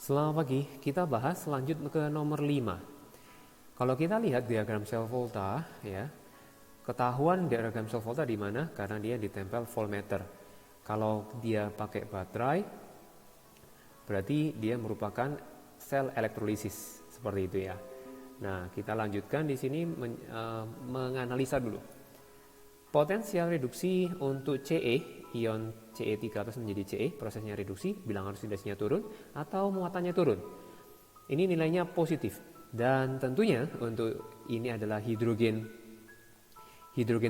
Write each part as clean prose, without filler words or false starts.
Selamat pagi, kita bahas lanjut ke nomor 5. Kalau kita lihat diagram sel volta, ya, ketahuan diagram sel volta di mana? Karena dia ditempel voltmeter. Kalau dia pakai baterai, berarti dia merupakan sel elektrolisis, seperti itu ya. Nah, kita lanjutkan di sini menganalisa dulu. Potensial reduksi untuk Ce, ion Ce3+ menjadi Ce, prosesnya reduksi, bilangan oksidasinya turun atau muatannya turun. Ini nilainya positif. Dan tentunya untuk ini adalah hidrogen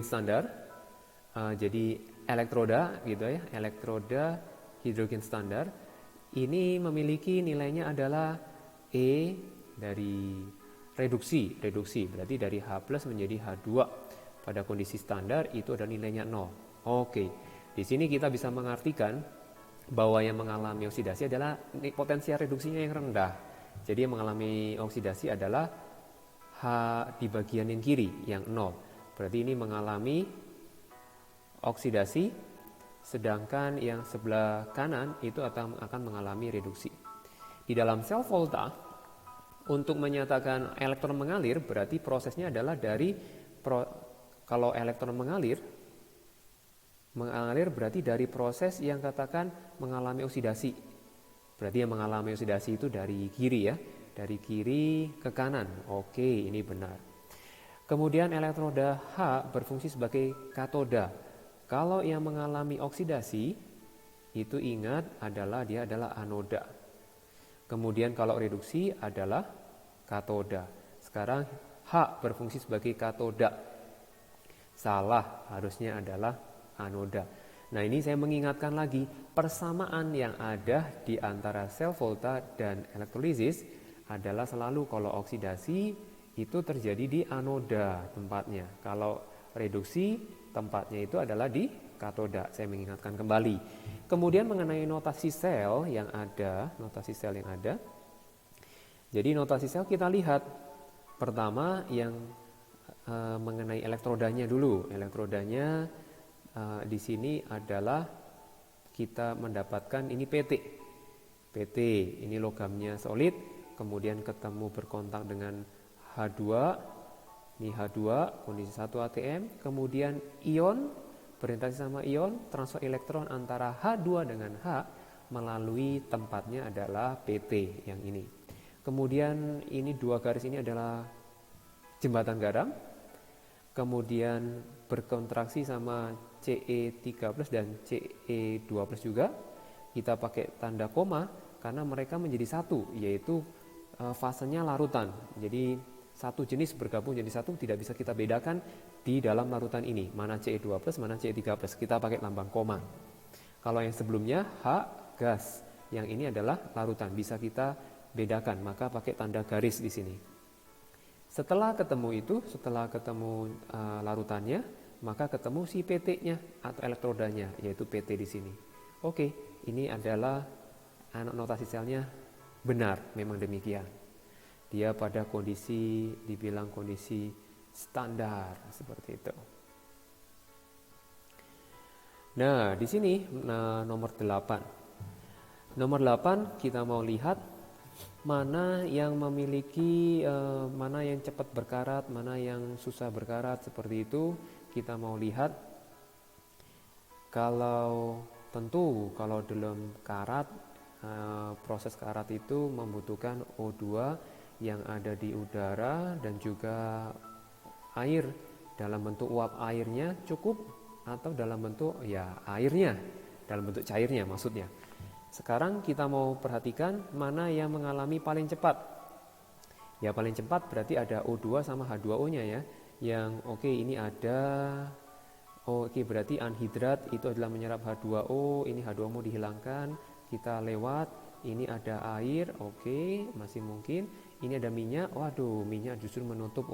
standar. Jadi elektroda gitu ya, elektroda hidrogen standar. Ini memiliki nilainya adalah E dari reduksi berarti dari H+ menjadi H2. Pada kondisi standar itu ada nilainya 0. Oke, di sini kita bisa mengartikan bahwa yang mengalami oksidasi adalah potensial reduksinya yang rendah. Jadi yang mengalami oksidasi adalah H di bagian yang kiri, yang 0. Berarti ini mengalami oksidasi, sedangkan yang sebelah kanan itu akan mengalami reduksi. Di dalam sel volta, untuk menyatakan elektron mengalir, berarti prosesnya adalah kalau elektron mengalir berarti dari proses yang katakan mengalami oksidasi. Berarti yang mengalami oksidasi itu dari kiri ya, dari kiri ke kanan. Oke, ini benar. Kemudian elektroda H berfungsi sebagai katoda. Kalau yang mengalami oksidasi itu ingat dia adalah anoda. Kemudian kalau reduksi adalah katoda. Sekarang H berfungsi sebagai katoda. Salah, harusnya adalah anoda. Nah, ini saya mengingatkan lagi persamaan yang ada di antara sel volta dan elektrolisis adalah selalu kalau oksidasi itu terjadi di anoda tempatnya. Kalau reduksi tempatnya itu adalah di katoda. Saya mengingatkan kembali. Kemudian mengenai notasi sel yang ada. Jadi notasi sel kita lihat pertama yang mengenai elektrodanya dulu. Elektrodanya di sini adalah kita mendapatkan ini PT ini logamnya solid, kemudian ketemu berkontak dengan H2, ini H2 kondisi 1 ATM, kemudian ion berinteraksi sama ion, transfer elektron antara H2 dengan H melalui tempatnya adalah PT yang ini. Kemudian ini dua garis ini adalah jembatan garam, kemudian berkontraksi sama Ce3+ dan Ce2+ juga. Kita pakai tanda koma karena mereka menjadi satu, yaitu fasenya larutan. Jadi satu jenis bergabung jadi satu, tidak bisa kita bedakan di dalam larutan ini, mana Ce2+, mana Ce3+. Kita pakai lambang koma. Kalau yang sebelumnya H gas, yang ini adalah larutan, bisa kita bedakan, maka pakai tanda garis di sini. Setelah ketemu larutannya, maka ketemu si PT-nya atau elektrodanya, yaitu PT di sini. Oke, ini adalah notasi selnya benar, memang demikian. Dia pada dibilang kondisi standar seperti itu. Nah, di sini nomor 8. Nomor 8 kita mau lihat mana yang memiliki mana yang cepat berkarat, mana yang susah berkarat, seperti itu. Kita mau lihat kalau dalam karat, proses karat itu membutuhkan O2 yang ada di udara dan juga air dalam bentuk uap airnya cukup, atau dalam bentuk dalam bentuk cairnya maksudnya. Sekarang kita mau perhatikan mana yang mengalami paling cepat. Ya, paling cepat berarti ada O2 sama H2O-nya ya. Yang ini ada berarti anhidrat itu adalah menyerap H2O, ini H2O mau dihilangkan, kita lewat. Ini ada air, masih mungkin. Ini ada minyak, minyak justru menutup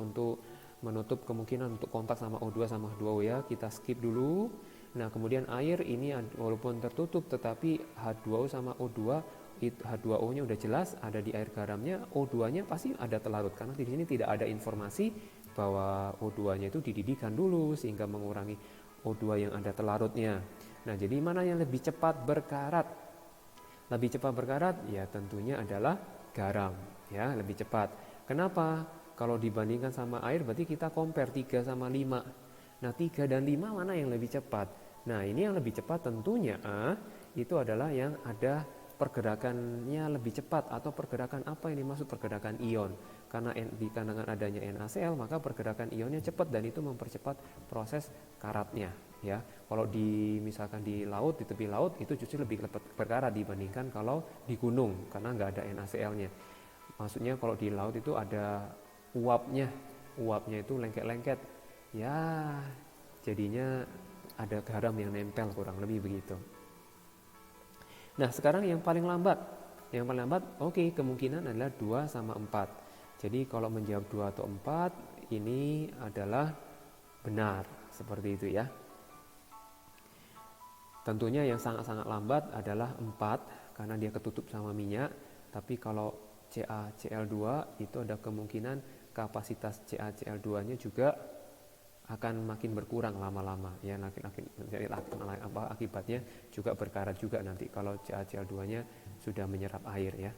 kemungkinan untuk kontak sama O2 sama H2O ya, kita skip dulu. Nah, kemudian air ini walaupun tertutup tetapi H2O sama O2, H2O-nya udah jelas ada di air garamnya, O2-nya pasti ada terlarut karena di sini tidak ada informasi bahwa O2-nya itu dididihkan dulu sehingga mengurangi O2 yang ada terlarutnya. Nah, jadi mana yang lebih cepat berkarat? Lebih cepat berkarat ya tentunya adalah garam, ya, lebih cepat. Kenapa? Kalau dibandingkan sama air berarti kita compare 3 sama 5. Nah, 3 dan 5 mana yang lebih cepat? Nah, ini yang lebih cepat tentunya itu adalah yang ada pergerakannya lebih cepat, atau pergerakan apa yang dimaksud pergerakan ion. Karena dikarenakan adanya NaCl, maka pergerakan ionnya cepat dan itu mempercepat proses karatnya, ya. Kalau misalkan di laut, di tepi laut itu justru lebih cepat berkarat dibandingkan kalau di gunung karena nggak ada NaCl-nya. Maksudnya kalau di laut itu ada uapnya itu lengket-lengket, ya jadinya ada garam yang nempel, kurang lebih begitu. Nah, sekarang yang paling lambat, oke, kemungkinan adalah 2 sama 4. Jadi kalau menjawab 2 atau 4 ini adalah benar, seperti itu ya. Tentunya yang sangat-sangat lambat adalah 4 karena dia ketutup sama minyak. Tapi kalau CaCl2 itu ada kemungkinan kapasitas CaCl2-nya juga akan makin berkurang lama-lama, ya. Akibatnya juga berkarat juga nanti kalau CaCl2-nya sudah menyerap air, ya.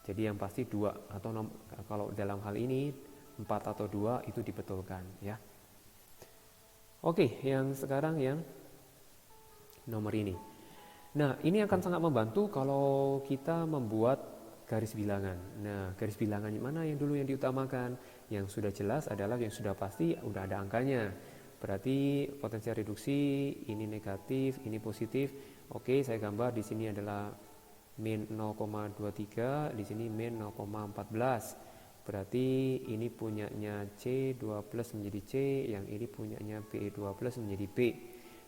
Jadi yang pasti 2 atau kalau dalam hal ini 4 atau 2 itu dibetulkan, ya. Oke, yang sekarang yang nomor ini. Nah, ini akan sangat membantu kalau kita membuat garis bilangan. Nah, garis bilangan mana yang dulu yang diutamakan? Yang sudah jelas adalah yang sudah pasti udah ada angkanya. Berarti potensial reduksi ini negatif, ini positif. Oke, saya gambar di sini adalah min 0,23, di sini min 0,14. Berarti ini punyanya C2 plus menjadi C, yang ini punyanya B2 plus menjadi B.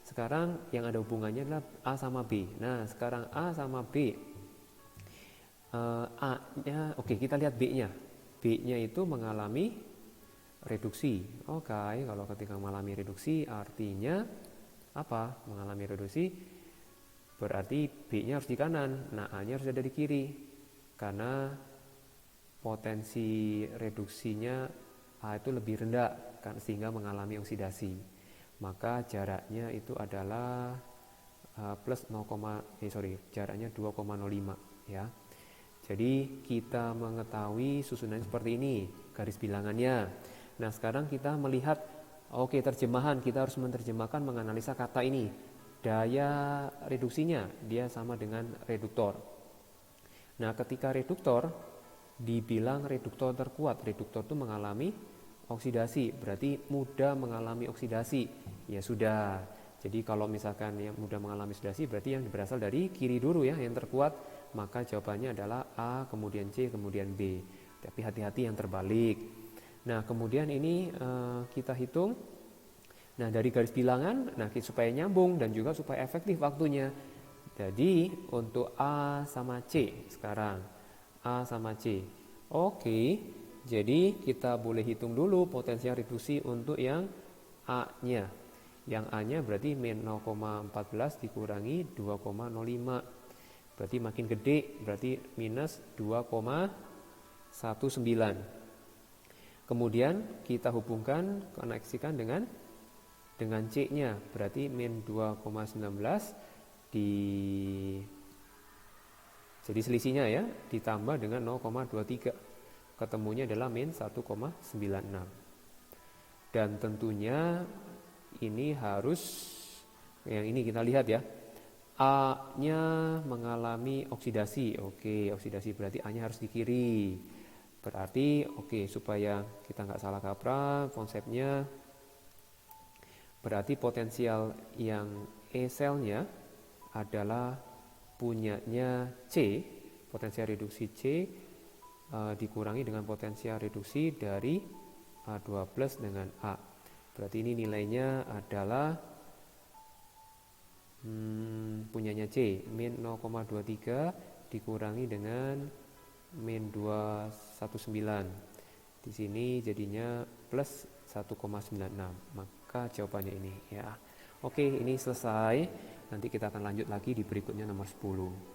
Sekarang yang ada hubungannya adalah A sama B. Nah, sekarang A sama B. A-nya, oke, kita lihat B-nya. B-nya itu mengalami reduksi. Oke, kalau ketika mengalami reduksi artinya apa? Mengalami reduksi berarti B-nya harus di kanan. Nah, A-nya harus ada di kiri. Karena potensi reduksinya A itu lebih rendah kan, sehingga mengalami oksidasi. Maka jaraknya itu adalah jaraknya 2,05, ya. Jadi kita mengetahui susunan seperti ini, garis bilangannya. Nah, sekarang kita melihat, terjemahan, kita harus menerjemahkan, menganalisa kata ini. Daya reduksinya, dia sama dengan reduktor. Nah, ketika reduktor, dibilang reduktor terkuat. Reduktor itu mengalami oksidasi, berarti mudah mengalami oksidasi. Ya sudah, jadi kalau misalkan yang mudah mengalami oksidasi, berarti yang berasal dari kiri dulu ya, yang terkuat. Maka jawabannya adalah A, kemudian C, kemudian B. Tapi hati-hati yang terbalik. Nah, kemudian ini kita hitung. Nah, dari garis bilangan, supaya nyambung dan juga supaya efektif waktunya. Jadi untuk A sama C sekarang. A sama C. Oke, jadi kita boleh hitung dulu potensial reduksi untuk yang A-nya. Yang A-nya berarti min 0,14 dikurangi 2,05. Berarti makin gede, berarti minus 2,19. Kemudian kita hubungkan, koneksikan dengan C-nya, berarti min 2,19 jadi selisihnya ya, ditambah dengan 0,23. Ketemunya adalah min 1,96. Dan tentunya ini harus, yang ini kita lihat ya, A-nya mengalami oksidasi. Oke, oksidasi berarti A-nya harus di kiri. Berarti supaya kita nggak salah kaprah konsepnya, berarti potensial yang E-selnya adalah punyanya C, potensial reduksi C dikurangi dengan potensial reduksi dari A2 plus dengan A. Berarti ini nilainya adalah punyanya C, min 0,23 dikurangi dengan min 219. Di sini jadinya plus 1,96. Maka jawabannya ini ya. Oke, ini selesai. Nanti kita akan lanjut lagi di berikutnya nomor 10.